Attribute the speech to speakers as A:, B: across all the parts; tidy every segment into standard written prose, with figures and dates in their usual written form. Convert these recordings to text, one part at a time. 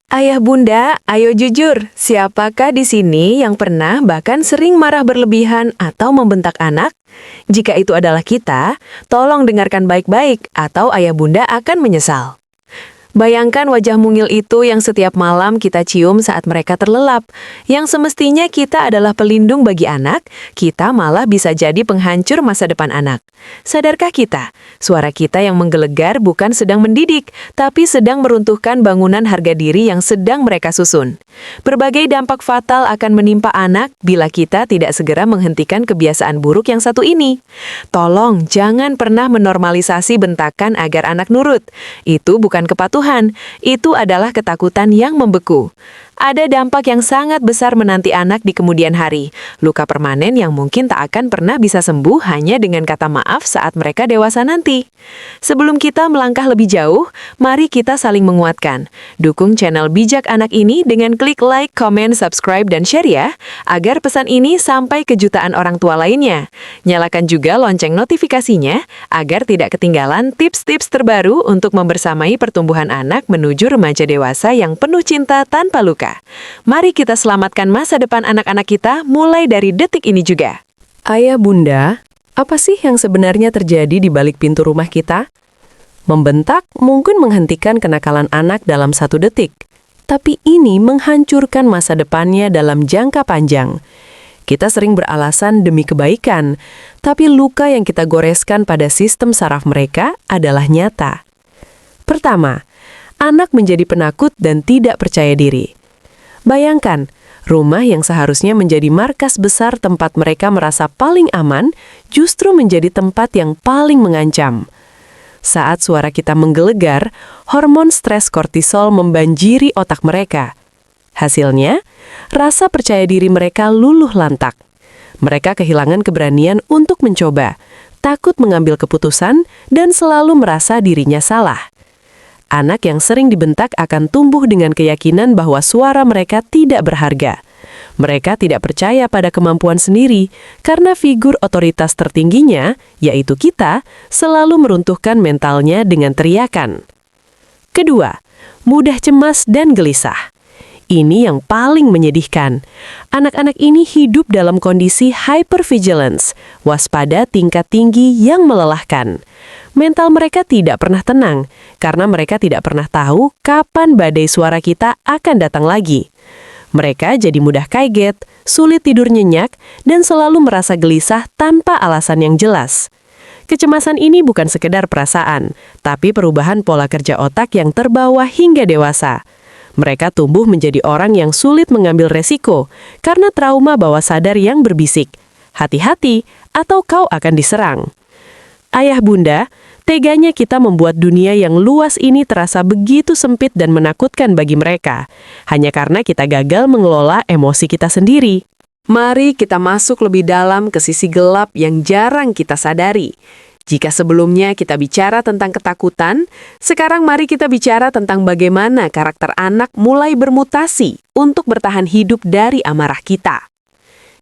A: Ayah bunda, ayo jujur, siapakah di sini yang pernah bahkan sering marah berlebihan atau membentak anak? Jika itu adalah kita, tolong dengarkan baik-baik atau ayah bunda akan menyesal. Bayangkan wajah mungil itu yang setiap malam kita cium saat mereka terlelap. Yang semestinya kita adalah pelindung bagi anak, kita malah bisa jadi penghancur masa depan anak. Sadarkah kita, suara kita yang menggelegar bukan sedang mendidik, tapi sedang meruntuhkan bangunan harga diri yang sedang mereka susun. Berbagai dampak fatal akan menimpa anak bila kita tidak segera menghentikan kebiasaan buruk yang satu ini. Tolong jangan pernah menormalisasi bentakan agar anak nurut. Itu bukan kepatuhan, itu adalah ketakutan yang membeku. Ada dampak yang sangat besar menanti anak di kemudian hari. Luka permanen yang mungkin tak akan pernah bisa sembuh hanya dengan kata maaf saat mereka dewasa nanti. Sebelum kita melangkah lebih jauh, mari kita saling menguatkan. Dukung channel Bijak Anak ini dengan klik like, comment, subscribe, dan share ya, agar pesan ini sampai ke jutaan orang tua lainnya. Nyalakan juga lonceng notifikasinya, agar tidak ketinggalan tips-tips terbaru untuk membersamai pertumbuhan anak menuju remaja dewasa yang penuh cinta tanpa luka. Mari kita selamatkan masa depan anak-anak kita mulai dari detik ini juga.
B: Ayah bunda, apa sih yang sebenarnya terjadi di balik pintu rumah kita? Membentak mungkin menghentikan kenakalan anak dalam 1 detik, tapi ini menghancurkan masa depannya dalam jangka panjang. Kita sering beralasan demi kebaikan, tapi luka yang kita goreskan pada sistem saraf mereka adalah nyata. Pertama, anak menjadi penakut dan tidak percaya diri. Bayangkan, rumah yang seharusnya menjadi markas besar tempat mereka merasa paling aman, justru menjadi tempat yang paling mengancam. Saat suara kita menggelegar, hormon stres kortisol membanjiri otak mereka. Hasilnya, rasa percaya diri mereka luluh lantak. Mereka kehilangan keberanian untuk mencoba, takut mengambil keputusan, dan selalu merasa dirinya salah. Anak yang sering dibentak akan tumbuh dengan keyakinan bahwa suara mereka tidak berharga. Mereka tidak percaya pada kemampuan sendiri karena figur otoritas tertingginya, yaitu kita, selalu meruntuhkan mentalnya dengan teriakan. Kedua, mudah cemas dan gelisah. Ini yang paling menyedihkan. Anak-anak ini hidup dalam kondisi hypervigilance, waspada tingkat tinggi yang melelahkan. Mental mereka tidak pernah tenang, karena mereka tidak pernah tahu kapan badai suara kita akan datang lagi. Mereka jadi mudah kaget, sulit tidur nyenyak, dan selalu merasa gelisah tanpa alasan yang jelas. Kecemasan ini bukan sekedar perasaan, tapi perubahan pola kerja otak yang terbawa hingga dewasa. Mereka tumbuh menjadi orang yang sulit mengambil resiko, karena trauma bawah sadar yang berbisik, hati-hati atau kau akan diserang. Ayah bunda, teganya kita membuat dunia yang luas ini terasa begitu sempit dan menakutkan bagi mereka, hanya karena kita gagal mengelola emosi kita sendiri.
A: Mari kita masuk lebih dalam ke sisi gelap yang jarang kita sadari. Jika sebelumnya kita bicara tentang ketakutan, sekarang mari kita bicara tentang bagaimana karakter anak mulai bermutasi untuk bertahan hidup dari amarah kita.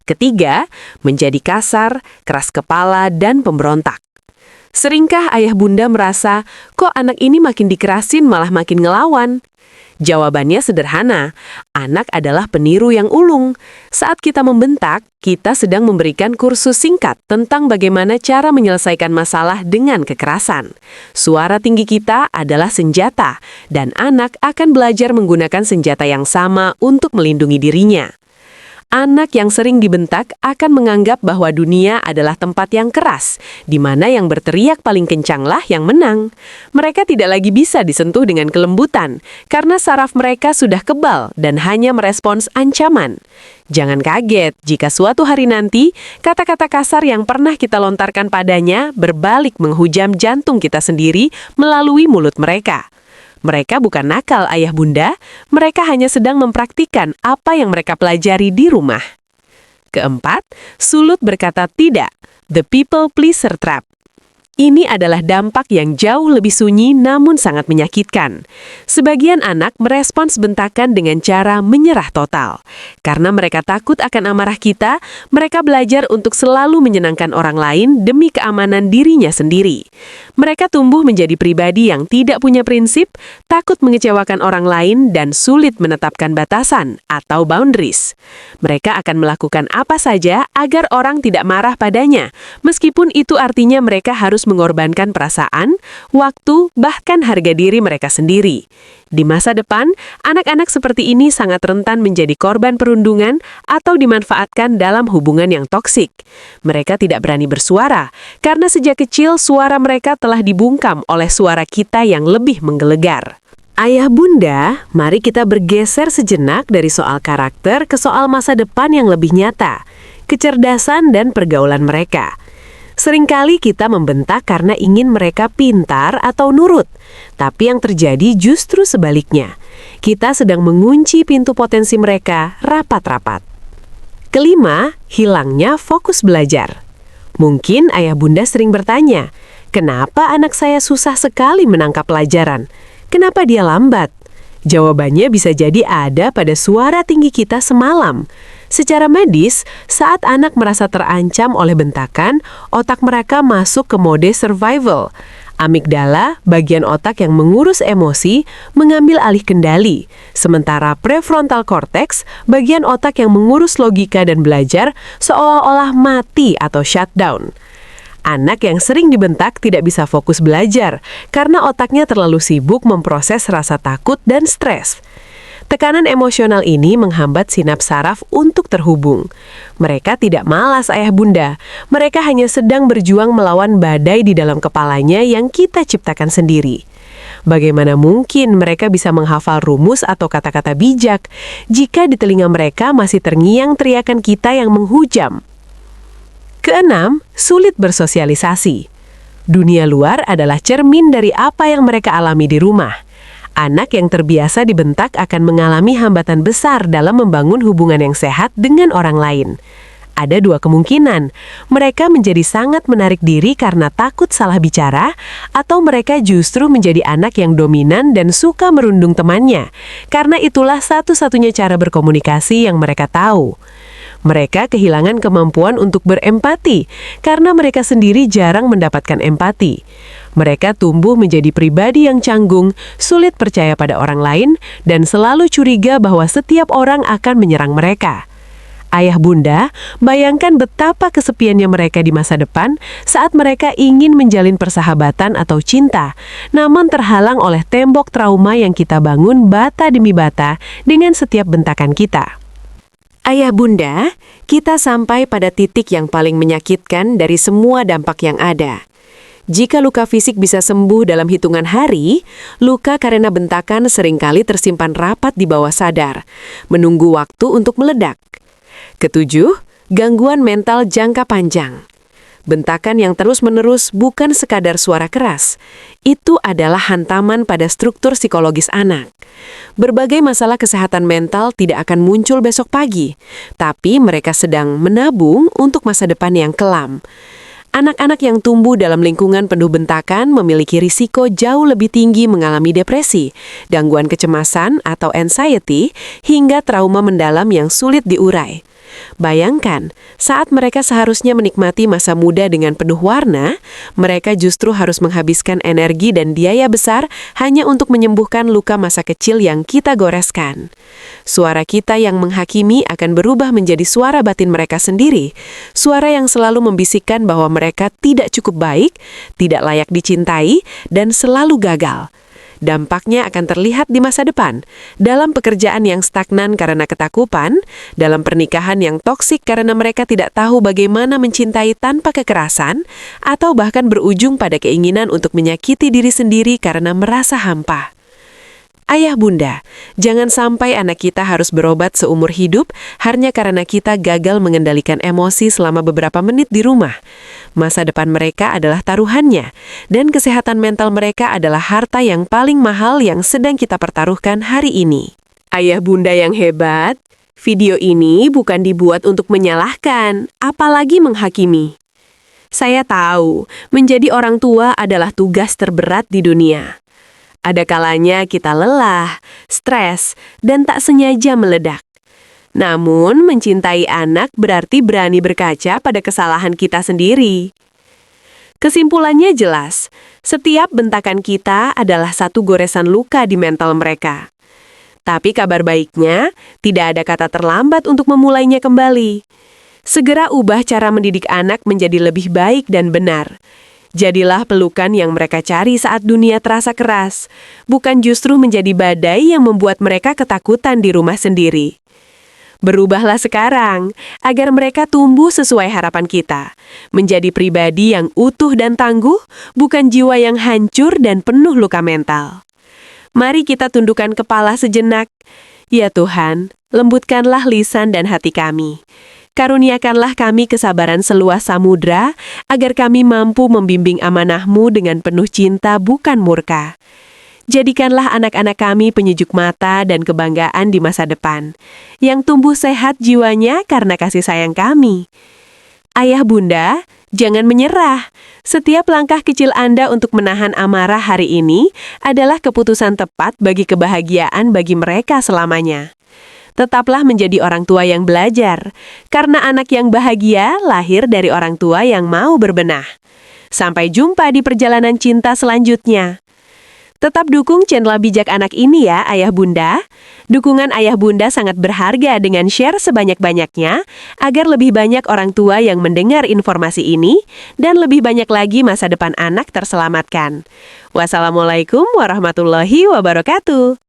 A: Ketiga, menjadi kasar, keras kepala, dan pemberontak. Seringkah ayah bunda merasa, kok anak ini makin dikerasin malah makin ngelawan? Jawabannya sederhana, anak adalah peniru yang ulung. Saat kita membentak, kita sedang memberikan kursus singkat tentang bagaimana cara menyelesaikan masalah dengan kekerasan. Suara tinggi kita adalah senjata, dan anak akan belajar menggunakan senjata yang sama untuk melindungi dirinya. Anak yang sering dibentak akan menganggap bahwa dunia adalah tempat yang keras, di mana yang berteriak paling kencanglah yang menang. Mereka tidak lagi bisa disentuh dengan kelembutan, karena saraf mereka sudah kebal dan hanya merespons ancaman. Jangan kaget jika suatu hari nanti, kata-kata kasar yang pernah kita lontarkan padanya berbalik menghujam jantung kita sendiri melalui mulut mereka. Mereka bukan nakal ayah bunda, mereka hanya sedang mempraktikkan apa yang mereka pelajari di rumah. Keempat, sulut berkata tidak, the people pleaser trap. Ini adalah dampak yang jauh lebih sunyi namun sangat menyakitkan. Sebagian anak merespons bentakan dengan cara menyerah total. Karena mereka takut akan amarah kita, mereka belajar untuk selalu menyenangkan orang lain demi keamanan dirinya sendiri. Mereka tumbuh menjadi pribadi yang tidak punya prinsip, takut mengecewakan orang lain, dan sulit menetapkan batasan atau boundaries. Mereka akan melakukan apa saja agar orang tidak marah padanya, meskipun itu artinya mereka harus mengorbankan perasaan, waktu, bahkan harga diri mereka sendiri. Di masa depan, anak-anak seperti ini sangat rentan menjadi korban perundungan atau dimanfaatkan dalam hubungan yang toksik. Mereka tidak berani bersuara, karena sejak kecil suara mereka telah dibungkam oleh suara kita yang lebih menggelegar. Ayah bunda, mari kita bergeser sejenak dari soal karakter ke soal masa depan yang lebih nyata, kecerdasan dan pergaulan mereka. Seringkali kita membentak karena ingin mereka pintar atau nurut, tapi yang terjadi justru sebaliknya. Kita sedang mengunci pintu potensi mereka rapat-rapat. Kelima, hilangnya fokus belajar. Mungkin ayah bunda sering bertanya, kenapa anak saya susah sekali menangkap pelajaran? Kenapa dia lambat? Jawabannya bisa jadi ada pada suara tinggi kita semalam. Secara medis, saat anak merasa terancam oleh bentakan, otak mereka masuk ke mode survival. Amigdala, bagian otak yang mengurus emosi, mengambil alih kendali. Sementara prefrontal cortex, bagian otak yang mengurus logika dan belajar, seolah-olah mati atau shutdown. Anak yang sering dibentak tidak bisa fokus belajar, karena otaknya terlalu sibuk memproses rasa takut dan stres. Tekanan emosional ini menghambat sinaps saraf untuk terhubung. Mereka tidak malas ayah bunda, mereka hanya sedang berjuang melawan badai di dalam kepalanya yang kita ciptakan sendiri. Bagaimana mungkin mereka bisa menghafal rumus atau kata-kata bijak jika di telinga mereka masih terngiang teriakan kita yang menghujam? Keenam, sulit bersosialisasi. Dunia luar adalah cermin dari apa yang mereka alami di rumah. Anak yang terbiasa dibentak akan mengalami hambatan besar dalam membangun hubungan yang sehat dengan orang lain. Ada dua kemungkinan, mereka menjadi sangat menarik diri karena takut salah bicara, atau mereka justru menjadi anak yang dominan dan suka merundung temannya, karena itulah satu-satunya cara berkomunikasi yang mereka tahu. Mereka kehilangan kemampuan untuk berempati, karena mereka sendiri jarang mendapatkan empati. Mereka tumbuh menjadi pribadi yang canggung, sulit percaya pada orang lain, dan selalu curiga bahwa setiap orang akan menyerang mereka. Ayah bunda, bayangkan betapa kesepiannya mereka di masa depan saat mereka ingin menjalin persahabatan atau cinta, namun terhalang oleh tembok trauma yang kita bangun bata demi bata dengan setiap bentakan kita. Ayah bunda, kita sampai pada titik yang paling menyakitkan dari semua dampak yang ada. Jika luka fisik bisa sembuh dalam hitungan hari, luka karena bentakan seringkali tersimpan rapat di bawah sadar, menunggu waktu untuk meledak. Ketujuh, gangguan mental jangka panjang. Bentakan yang terus-menerus bukan sekadar suara keras. Itu adalah hantaman pada struktur psikologis anak. Berbagai masalah kesehatan mental tidak akan muncul besok pagi, tapi mereka sedang menabung untuk masa depan yang kelam. Anak-anak yang tumbuh dalam lingkungan penuh bentakan memiliki risiko jauh lebih tinggi mengalami depresi, gangguan kecemasan atau anxiety, hingga trauma mendalam yang sulit diurai. Bayangkan, saat mereka seharusnya menikmati masa muda dengan penuh warna, mereka justru harus menghabiskan energi dan biaya besar hanya untuk menyembuhkan luka masa kecil yang kita goreskan. Suara kita yang menghakimi akan berubah menjadi suara batin mereka sendiri, suara yang selalu membisikkan bahwa mereka tidak cukup baik, tidak layak dicintai, dan selalu gagal. Dampaknya akan terlihat di masa depan, dalam pekerjaan yang stagnan karena ketakupan, dalam pernikahan yang toksik karena mereka tidak tahu bagaimana mencintai tanpa kekerasan, atau bahkan berujung pada keinginan untuk menyakiti diri sendiri karena merasa hampa. Ayah bunda, jangan sampai anak kita harus berobat seumur hidup hanya karena kita gagal mengendalikan emosi selama beberapa menit di rumah. Masa depan mereka adalah taruhannya, dan kesehatan mental mereka adalah harta yang paling mahal yang sedang kita pertaruhkan hari ini. Ayah bunda yang hebat, video ini bukan dibuat untuk menyalahkan, apalagi menghakimi. Saya tahu, menjadi orang tua adalah tugas terberat di dunia. Ada kalanya kita lelah, stres, dan tak sengaja meledak. Namun, mencintai anak berarti berani berkaca pada kesalahan kita sendiri. Kesimpulannya jelas, setiap bentakan kita adalah satu goresan luka di mental mereka. Tapi kabar baiknya, tidak ada kata terlambat untuk memulainya kembali. Segera ubah cara mendidik anak menjadi lebih baik dan benar. Jadilah pelukan yang mereka cari saat dunia terasa keras, bukan justru menjadi badai yang membuat mereka ketakutan di rumah sendiri. Berubahlah sekarang, agar mereka tumbuh sesuai harapan kita, menjadi pribadi yang utuh dan tangguh, bukan jiwa yang hancur dan penuh luka mental. Mari kita tundukkan kepala sejenak. Ya Tuhan, lembutkanlah lisan dan hati kami. Karuniakanlah kami kesabaran seluas samudra, agar kami mampu membimbing amanah-Mu dengan penuh cinta bukan murka. Jadikanlah anak-anak kami penyejuk mata dan kebanggaan di masa depan, yang tumbuh sehat jiwanya karena kasih sayang kami. Ayah Bunda, jangan menyerah. Setiap langkah kecil Anda untuk menahan amarah hari ini adalah keputusan tepat bagi kebahagiaan bagi mereka selamanya. Tetaplah menjadi orang tua yang belajar, karena anak yang bahagia lahir dari orang tua yang mau berbenah. Sampai jumpa di perjalanan cinta selanjutnya. Tetap dukung channel Bijak Anak ini ya, Ayah Bunda. Dukungan Ayah Bunda sangat berharga dengan share sebanyak-banyaknya, agar lebih banyak orang tua yang mendengar informasi ini, dan lebih banyak lagi masa depan anak terselamatkan. Wassalamualaikum warahmatullahi wabarakatuh.